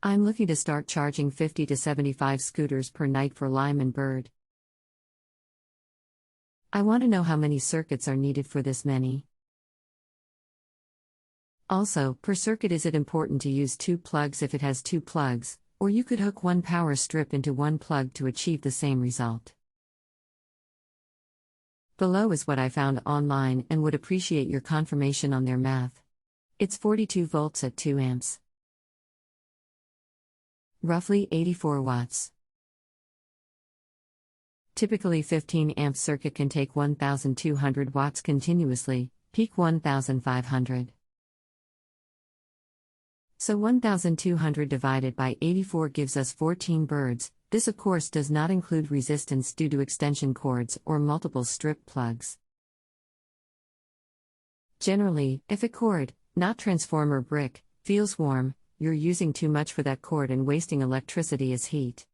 I'm looking to start charging 50 to 75 scooters per night for Lime and Bird. I want to know how many circuits are needed for this many. Also, per circuit, is it important to use 2 plugs if it has 2 plugs, or you could hook one power strip into one plug to achieve the same result? Below is what I found online and would appreciate your confirmation on their math. It's 42 volts at 2 amps. Roughly 84 watts. Typically 15 amp circuit can take 1200 watts continuously, peak 1500. So 1200 divided by 84 gives us 14 birds. This of course does not include resistance due to extension cords or multiple strip plugs. Generally, if a cord, not transformer brick, feels warm, you're using too much for that cord and wasting electricity as heat.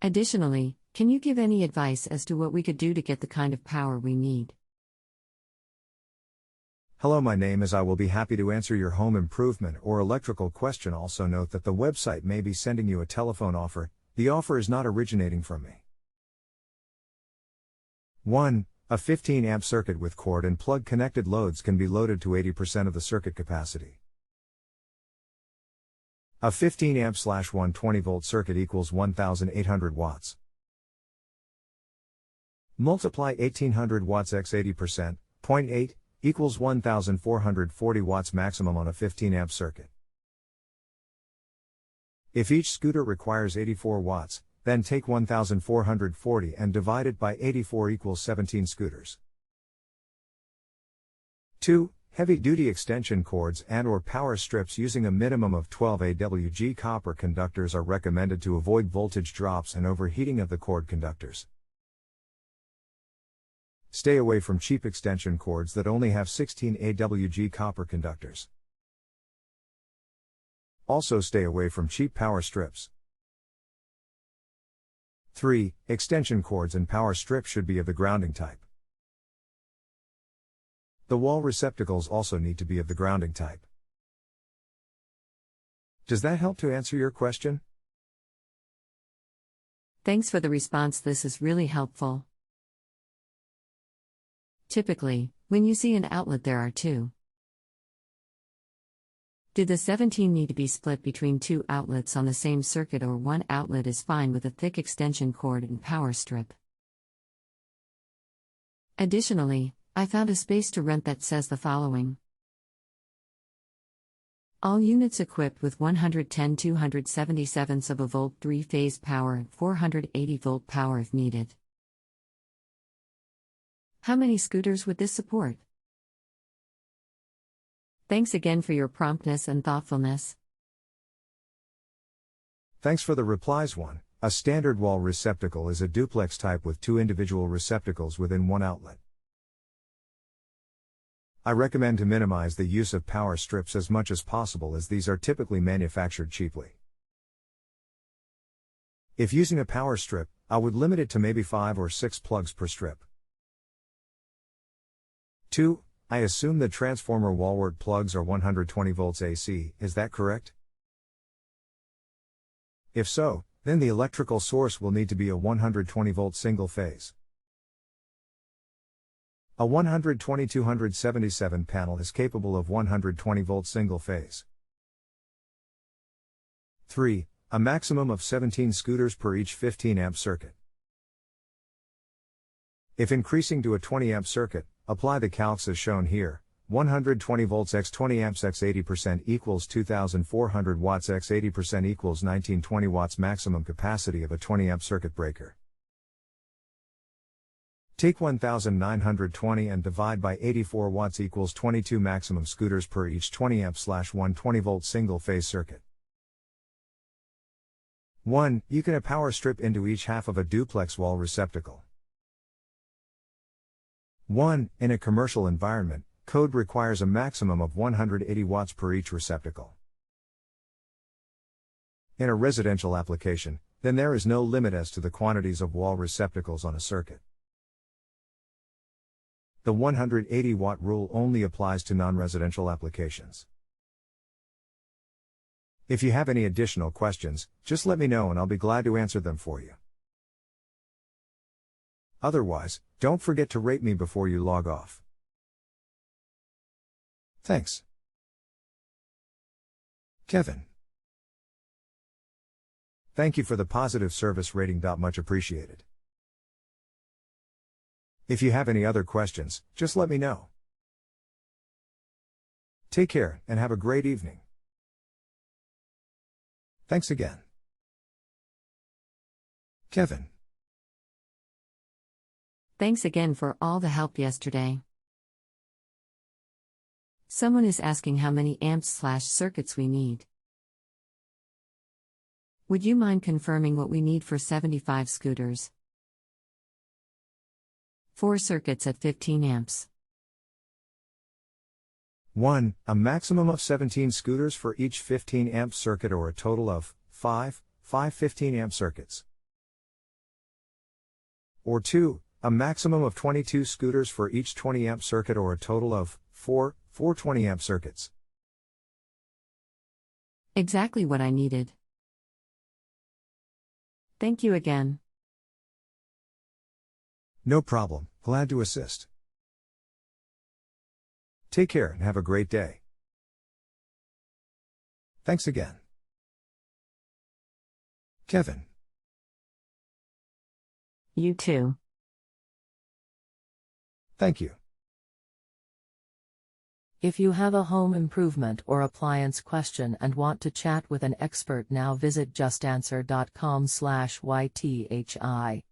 Additionally, can you give any advice as to what we could do to get the kind of power we need? Hello, my name is. I will be happy to answer your home improvement or electrical question. Also note that the website may be sending you a telephone offer. The offer is not originating from me. 1. A 15 amp circuit with cord and plug connected loads can be loaded to 80% of the circuit capacity. A 15 amp/120 volt circuit equals 1800 watts. Multiply 1800 watts x 80%, 0.8, equals 1440 watts maximum on a 15 amp circuit. If each scooter requires 84 watts, then take 1440 and divide it by 84 equals 17 scooters. 2. Heavy-duty extension cords and/or power strips using a minimum of 12 AWG copper conductors are recommended to avoid voltage drops and overheating of the cord conductors. Stay away from cheap extension cords that only have 16 AWG copper conductors. Also stay away from cheap power strips. 3. Extension cords and power strips should be of the grounding type. The wall receptacles also need to be of the grounding type. Does that help to answer your question? Thanks for the response. This is really helpful. Typically, when you see an outlet, there are 2. Did the 17 need to be split between 2 outlets on the same circuit, or one outlet is fine with a thick extension cord and power strip? Additionally, I found a space to rent that says the following. All units equipped with 110 277ths of a volt 3-phase power and 480 volt power if needed. How many scooters would this support? Thanks again for your promptness and thoughtfulness. Thanks for the replies. 1. A standard wall receptacle is a duplex type with 2 individual receptacles within one outlet. I recommend to minimize the use of power strips as much as possible, as these are typically manufactured cheaply. If using a power strip, I would limit it to maybe 5 or 6 plugs per strip. 2. I assume the transformer wallward plugs are 120 volts AC, is that correct? If so, then the electrical source will need to be a 120 volt single phase. A 120-277 panel is capable of 120 volt single phase. 3. A maximum of 17 scooters per each 15 amp circuit. If increasing to a 20 amp circuit, apply the calcs as shown here. 120 volts x 20 amps x 80% equals 2400 watts x 80% equals 1920 watts maximum capacity of a 20 amp circuit breaker. Take 1920 and divide by 84 watts equals 22 maximum scooters per each 20 amp/120 volt single phase circuit. 1. You can a power strip into each half of a duplex wall receptacle. 1. In a commercial environment, code requires a maximum of 180 watts per each receptacle. In a residential application, then there is no limit as to the quantities of wall receptacles on a circuit. The 180 watt rule only applies to non-residential applications. If you have any additional questions, just let me know and I'll be glad to answer them for you. Otherwise, don't forget to rate me before you log off. Thanks. Kevin. Thank you for the positive service rating. Much appreciated. If you have any other questions, just let me know. Take care and have a great evening. Thanks again. Kevin. Thanks again for all the help yesterday. Someone is asking how many amps/circuits we need. Would you mind confirming what we need for 75 scooters? 4 circuits at 15 amps. 1. A maximum of 17 scooters for each 15 amp circuit, or a total of 5 15 amp circuits. Or 2. A maximum of 22 scooters for each 20 amp circuit, or a total of 4 20 amp circuits. Exactly what I needed. Thank you again. No problem, glad to assist. Take care and have a great day. Thanks again. Kevin. You too. Thank you. If you have a home improvement or appliance question and want to chat with an expert now, visit justanswer.com/ythi.